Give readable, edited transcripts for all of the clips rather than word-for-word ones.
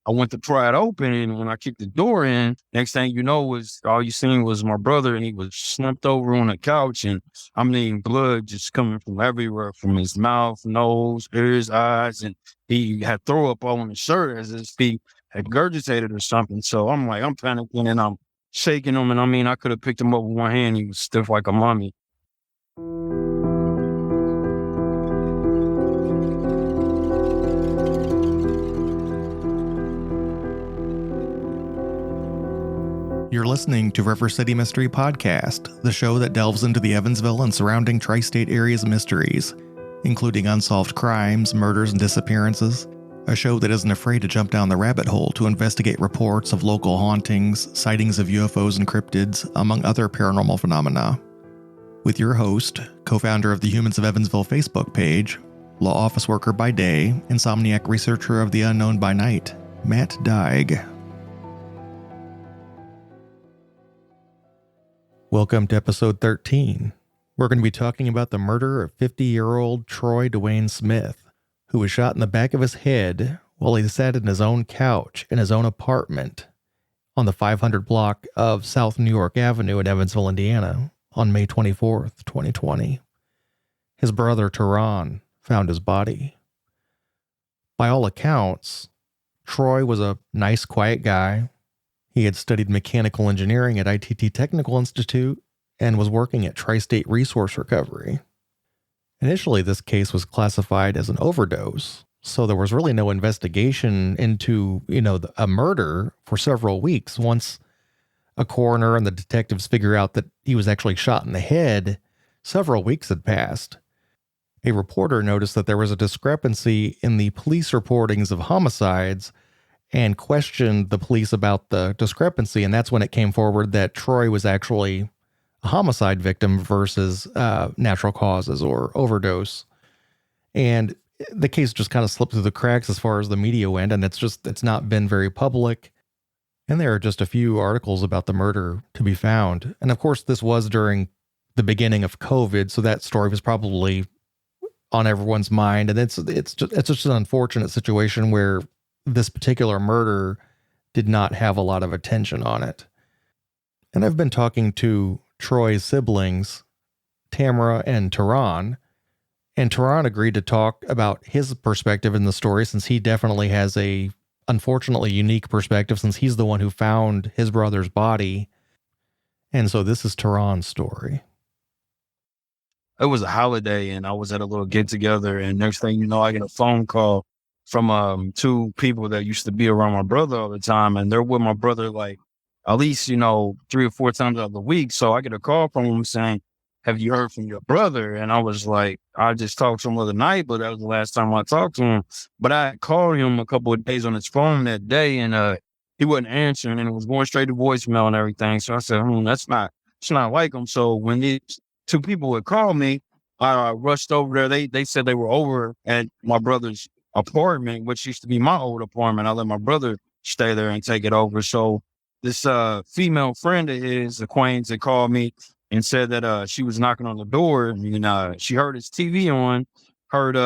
I went to pry it open, and when I kicked the door in, next thing you know was all you seen was my brother, and he was slumped over on the couch, and I mean blood just coming from everywhere, from his mouth, nose, ears, eyes, and he had throw up all on his shirt as if he had gurgitated or something. So I'm panicking and I'm shaking him, and I mean I could have picked him up with one hand. He was stiff like a mummy. You're listening to River City Mystery Podcast, the show that delves into the Evansville and surrounding tri-state areas mysteries, including unsolved crimes, murders, and disappearances. A show that isn't afraid to jump down the rabbit hole to investigate reports of local hauntings, sightings of UFOs and cryptids, among other paranormal phenomena. With your host, co-founder of the Humans of Evansville Facebook page, law office worker by day, insomniac researcher of the unknown by night, Matt Dyke. Welcome to episode 13. We're going to be talking about the murder of 50-year-old Troy DeWayne Smith, who was shot in the back of his head while he sat in his own couch in his own apartment on the 500 block of South New York Avenue in Evansville, Indiana, on May 24th, 2020. His brother, Tehran, found his body. By all accounts, Troy was a nice, quiet guy. He had studied mechanical engineering at ITT Technical Institute and was working at Tri-State Resource Recovery. Initially, this case was classified as an overdose, so there was really no investigation into, a murder for several weeks. Once a coroner and the detectives figure out that he was actually shot in the head, several weeks had passed. A reporter noticed that there was a discrepancy in the police reportings of homicides and questioned the police about the discrepancy, and that's when it came forward that Troy was actually a homicide victim versus natural causes or overdose. And the case just kind of slipped through the cracks as far as the media went, and it's not been very public. And there are just a few articles about the murder to be found. And of course, this was during the beginning of COVID, so that story was probably on everyone's mind. And it's just an unfortunate situation where this particular murder did not have a lot of attention on it. And I've been talking to Troy's siblings, Tamara and Tehran, and Tehran agreed to talk about his perspective in the story, since he definitely has a unfortunately unique perspective, since he's the one who found his brother's body. And so this is Tehran's story. It was a holiday, and I was at a little get together, and next thing you know, I get a phone call from two people that used to be around my brother all the time, and they're with my brother like at least 3 or 4 times out of the week. So I get a call from them saying, "Have you heard from your brother?" And I was like, "I just talked to him the other night, but that was the last time I talked to him." But I called him a couple of days on his phone that day, and he wasn't answering, and it was going straight to voicemail and everything. So I said, it's not like him. So when these two people would call me, I rushed over there. They said they were over at my brother's apartment, which used to be my old apartment. I let my brother stay there and take it over. So this female friend of his, acquaintance, that called me and said that she was knocking on the door, and she heard his TV on, heard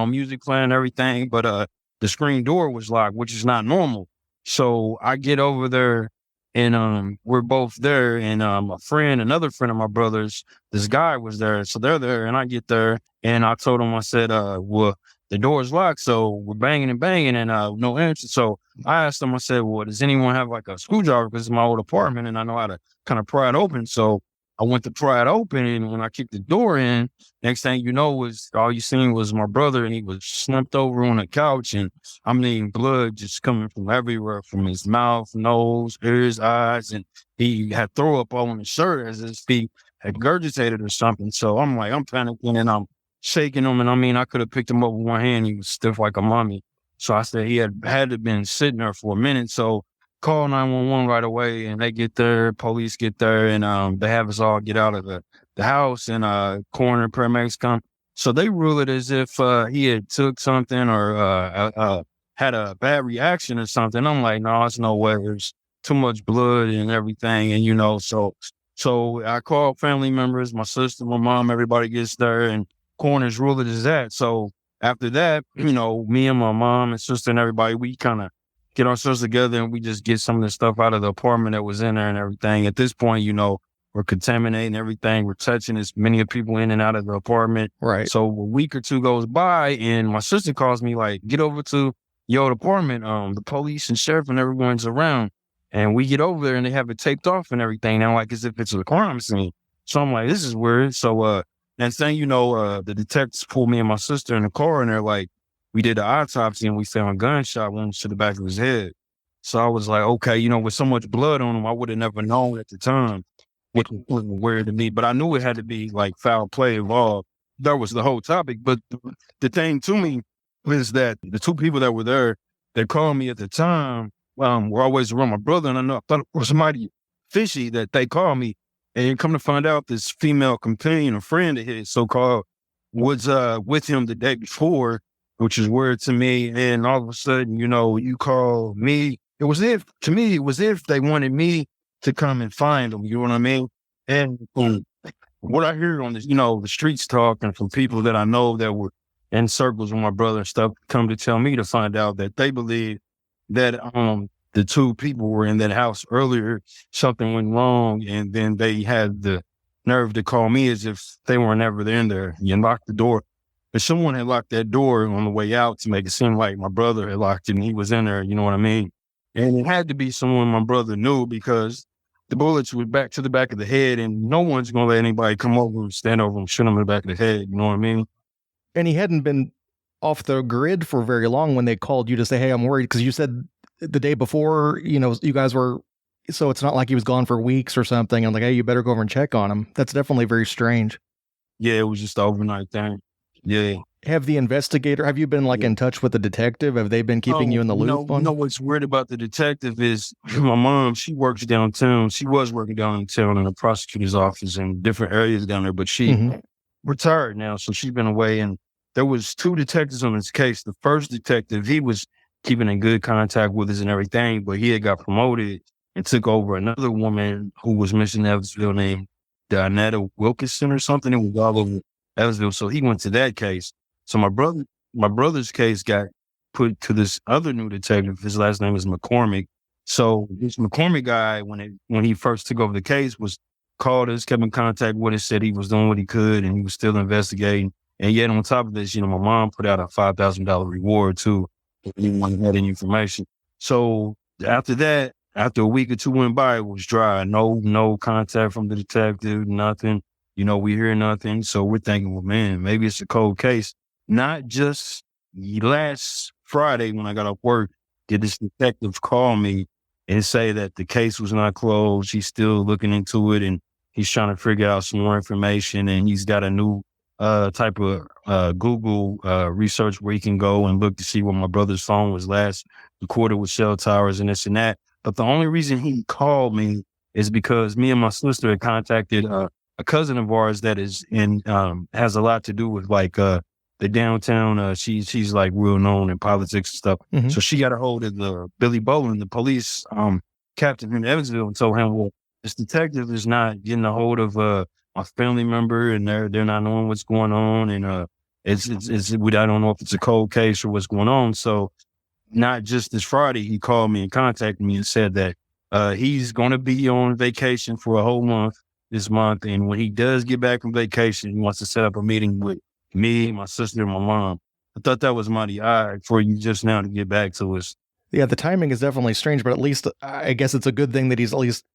music playing and everything, but the screen door was locked, which is not normal. So I get over there, and we're both there, and another friend of my brother's, this guy was there. So they're there, and I get there, and I told him, I said, well, the door's locked, so we're banging and no answer. So I asked him, I said, well, does anyone have like a screwdriver? Because it's my old apartment and I know how to kind of pry it open. So I went to pry it open, and when I kicked the door in, next thing you know was all you seen was my brother, and he was slumped over on the couch, and I mean blood just coming from everywhere, from his mouth, nose, ears, eyes, and he had throw up all on his shirt as if he had gurgitated or something. So I'm panicking and I'm shaking him, and I could have picked him up with one hand. He was stiff like a mummy. So I said he had to have been sitting there for a minute. So call 911 right away, and they get there, police get there, and they have us all get out of the house, and coroner, paramedics come. So they rule it as if he had took something or had a bad reaction or something. I'm like, no, it's no way. There's too much blood and everything, and so I called family members, my sister, my mom, everybody gets there, and coroner's rule it as that. So after that, me and my mom and sister and everybody, we kind of get ourselves together and we just get some of the stuff out of the apartment that was in there and everything. At this point, we're contaminating everything. We're touching as many people in and out of the apartment. Right. So a week or two goes by and my sister calls me like, get over to your old apartment. The police and sheriff and everyone's around. And we get over there and they have it taped off and everything now, like as if it's a crime scene. So I'm like, this is weird. So next thing you know, the detectives pulled me and my sister in the car and they're like, we did the autopsy and we found gunshot wounds to the back of his head. So I was like, okay, with so much blood on him, I would have never known at the time, which was weird to me. But I knew it had to be like foul play involved. That was the whole topic. But the thing to me is that the two people that were there, they called me at the time, were always around my brother. And I thought it was somebody fishy that they called me. And come to find out, this female companion or friend of his, so-called, was with him the day before, which is weird to me. And all of a sudden, you call me. It was if they wanted me to come and find them. You know what I mean? And what I hear on this, the streets talking from people that I know that were in circles with my brother and stuff, come to tell me to find out that they believe that the two people were in that house earlier, something went wrong, and then they had the nerve to call me as if they were never in there. You locked the door. But someone had locked that door on the way out to make it seem like my brother had locked it and he was in there, you know what I mean? And it had to be someone my brother knew because the bullets were back to the back of the head and no one's going to let anybody come over and stand over and shoot him in the back of the head, you know what I mean? And he hadn't been off the grid for very long when they called you to say, hey, I'm worried, because you said the day before, you guys were, so it's not like he was gone for weeks or something. I'm like, hey, you better go over and check on him. That's definitely very strange. Yeah, it was just an overnight thing. Yeah. Have you been in touch with the detective? Have they been keeping you in the loop? What's weird about the detective is my mom, she works downtown. She was working downtown in the prosecutor's office in different areas down there, but she retired now. So she's been away, and there was two detectives on this case. The first detective, he was keeping in good contact with us and everything, but he had got promoted and took over another woman who was missing in Evansville named Donetta Wilkinson or something. It was all over Evansville. So he went to that case. So my brother's case got put to this other new detective. His last name is McCormick. So this McCormick guy, when he first took over the case, was called us, kept in contact with us, said he was doing what he could and he was still investigating. And yet on top of this, my mom put out a $5,000 reward too if anyone had any information. So after that, after a week or two went by, it was dry. No contact from the detective, nothing. We hear nothing. So we're thinking, well, man, maybe it's a cold case. Not just last Friday when I got off work, did this detective call me and say that the case was not closed. He's still looking into it and he's trying to figure out some more information. And he's got a new type of Google research where he can go and look to see what my brother's phone was last recorded with cell towers and this and that. But the only reason he called me is because me and my sister had contacted a cousin of ours that is has a lot to do with the downtown. She's like real known in politics and stuff. Mm-hmm. So she got a hold of the Billy Bolin, the police captain in Evansville, and told him, well, this detective is not getting a hold of my family member, and they're not knowing what's going on, and it's I don't know if it's a cold case or what's going on. So not just this Friday, he called me and contacted me and said that he's going to be on vacation for a whole month this month, and when he does get back from vacation, he wants to set up a meeting with me, my sister, and my mom. I thought that was mighty odd for you just now to get back to us. Yeah, the timing is definitely strange, but at least I guess it's a good thing that he's at least,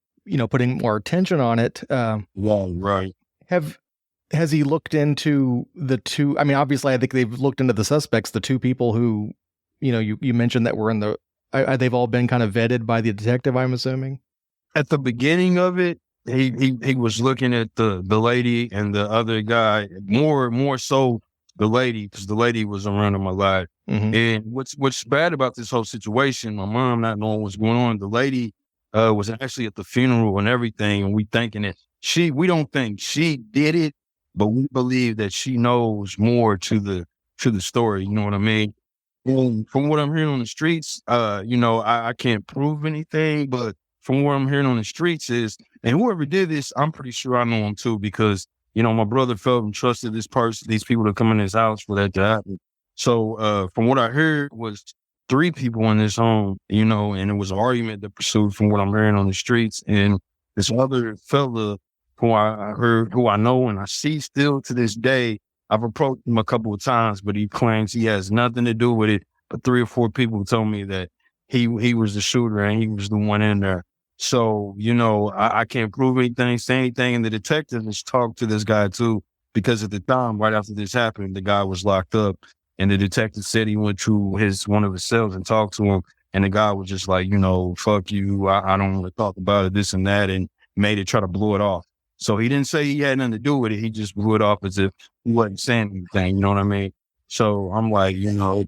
putting more attention on it. Right. Has he looked into the two? I mean, obviously, I think they've looked into the suspects, the two people who, you mentioned that were in the. They've all been kind of vetted by the detective, I'm assuming. At the beginning of it, he was looking at the lady and the other guy, more so the lady, because the lady was around in my life. Mm-hmm. And what's bad about this whole situation, my mom not knowing what's going on, the lady was actually at the funeral and everything, and we thinking that we don't think she did it, but we believe that she knows more to the story. You know what I mean? And from what I'm hearing on the streets, I can't prove anything, but from what I'm hearing on the streets is, and whoever did this, I'm pretty sure I know him too, because, my brother felt and trusted these people to come in his house for that to happen. So from what I heard was three people in this home, you know, and it was an argument that pursued from what I'm hearing on the streets. And this other fella who I heard, who I know and I see still to this day, I've approached him a couple of times, but he claims he has nothing to do with it. But 3 or 4 people told me that he was the shooter and he was the one in there. So, you know, I can't prove anything, say anything. And the detective has talked to this guy too, because at the time, right after this happened, the guy was locked up. And the detective said he went to one of his cells and talked to him. And the guy was just like, you know, fuck you. I don't want to talk about it, this and that, and made it try to blow it off. So he didn't say he had nothing to do with it. He just blew it off as if he wasn't saying anything. You know what I mean? So I'm like, you know,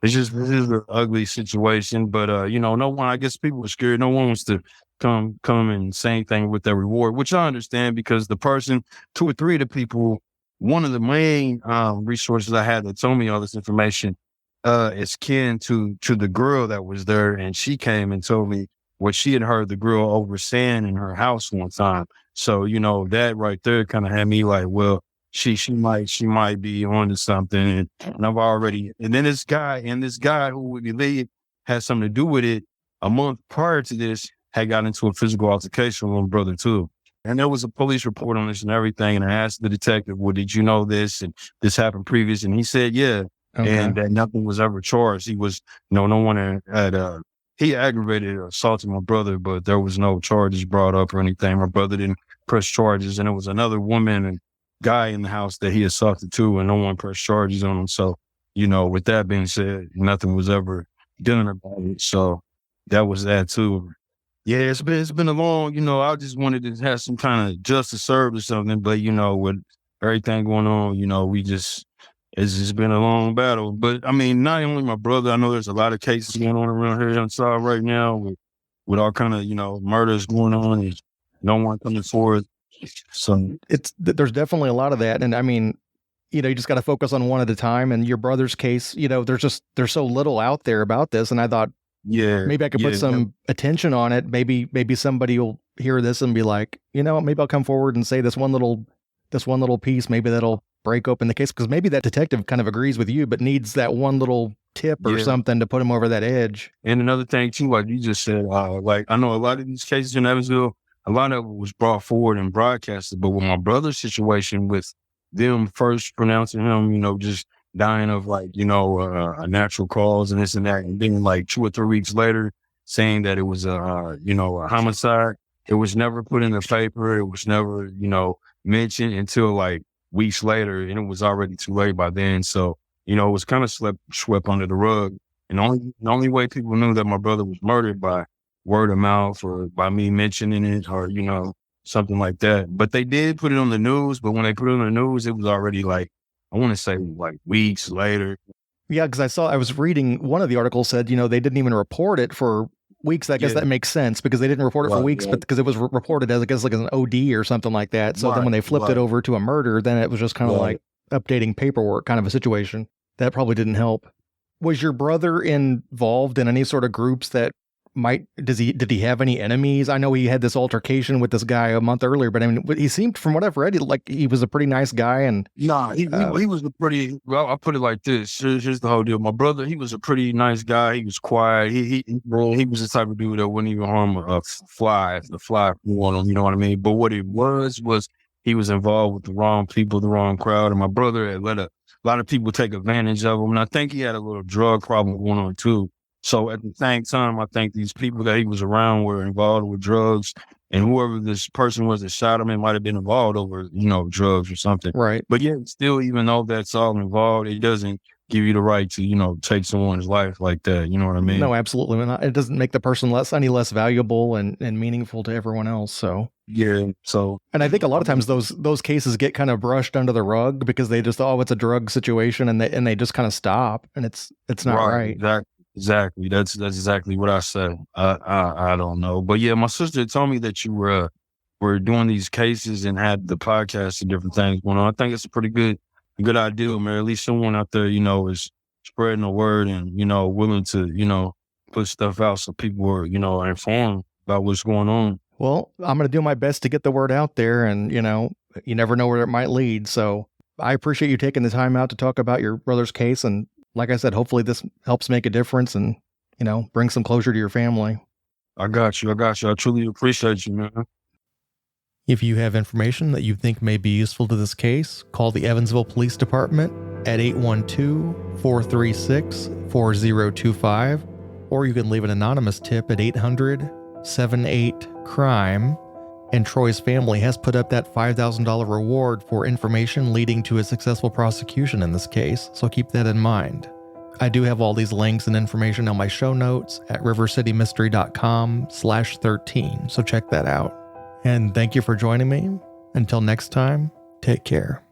this is an ugly situation. But you know, no one, I guess people are scared. No one wants to come and say anything with their reward, which I understand, because the person, 2 or 3 of the people, one of the main resources I had that told me all this information is kin to the girl that was there, and she came and told me what she had heard the girl over saying in her house one time. So, you know, that right there kind of had me like, well, she might be on to something, and I've already, and then this guy who we believe had something to do with it a month prior to this had got into a physical altercation with my brother too. And there was a police report on this and everything. And I asked the detective, well, did you know this? And this happened previous. And he said, yeah. Okay. And that nothing was ever charged. He was, no one had, he aggravated assaulted my brother, but there was no charges brought up or anything. My brother didn't press charges. And there was another woman and guy in the house that he assaulted too, and no one pressed charges on him. So, you know, with that being said, nothing was ever done about it. So that was that too. Yeah, it's been a long, you know, I just wanted to have some kind of justice served or something, but you know, with everything going on, you know, it's just been a long battle. But I mean, not only my brother, I know there's a lot of cases going on around here inside right now with all kind of, you know, murders going on and no one coming forward. So there's definitely a lot of that. And I mean, you know, you just got to focus on one at a time. And your brother's case, you know, there's so little out there about this. And I thought, yeah, maybe I could put some attention on it. Maybe somebody will hear this and be like, you know, maybe I'll come forward and say this one little piece. Maybe that'll break open the case, because maybe that detective kind of agrees with you, but needs that one little tip or something to put him over that edge. And another thing too, like you just said, like I know a lot of these cases in Evansville, a lot of it was brought forward and broadcasted. But with my brother's situation, with them first pronouncing him, you know, just dying of like, you know, a natural cause and this and that, and then like 2 or 3 weeks later saying that it was you know, a homicide. It was never put in the paper. It was never, you know, mentioned until like weeks later, and it was already too late by then. So, you know, it was kind of swept under the rug. And the only way people knew that my brother was murdered by word of mouth or by me mentioning it, or, you know, something like that. But they did put it on the news. But when they put it on the news, it was already like, I want to say like weeks later. Yeah, because I was reading, one of the articles said, you know, they didn't even report it for weeks. I guess that makes sense, because they didn't report it for weeks, but because it was reported as, I guess, like an OD or something like that. So then when they flipped it over to a murder, then it was just kind of like updating paperwork kind of a situation. That probably didn't help. Was your brother involved in any sort of groups that did he have any enemies? I know he had this altercation with this guy a month earlier, but I mean, he seemed, from what I've read, like he was a pretty nice guy. And he was a pretty, well, I'll put it like this. Here's the whole deal. My brother, he was a pretty nice guy. He was quiet. He was the type of dude that wouldn't even harm a fly if the fly flew on him, you know what I mean? But what it was he was involved with the wrong people, the wrong crowd. And my brother had let a lot of people take advantage of him. And I think he had a little drug problem going on too. So at the same time, I think these people that he was around were involved with drugs, and whoever this person was that shot him, it might have been involved over, you know, drugs or something. Right. But yeah, still, even though that's all involved, it doesn't give you the right to, you know, take someone's life like that. You know what I mean? No, absolutely. It doesn't make the person any less valuable and meaningful to everyone else. So yeah. So, and I think a lot of times those cases get kind of brushed under the rug because they just, it's a drug situation, and they just kind of stop, and it's not right. Exactly. That's exactly what I said. I don't know. But yeah, my sister told me that you were doing these cases and had the podcast and different things going on. I think it's a pretty good idea, man. At least someone out there, you know, is spreading the word and, you know, willing to, you know, put stuff out so people are, you know, informed about what's going on. Well, I'm going to do my best to get the word out there, and, you know, you never know where it might lead. So I appreciate you taking the time out to talk about your brother's case, and like I said, hopefully this helps make a difference and, bring some closure to your family. I got you. I truly appreciate you, man. If you have information that you think may be useful to this case, call the Evansville Police Department at 812-436-4025, or you can leave an anonymous tip at 800-78-CRIME. And Troy's family has put up that $5,000 reward for information leading to a successful prosecution in this case, so keep that in mind. I do have all these links and information on my show notes at rivercitymystery.com/13, so check that out. And thank you for joining me. Until next time, take care.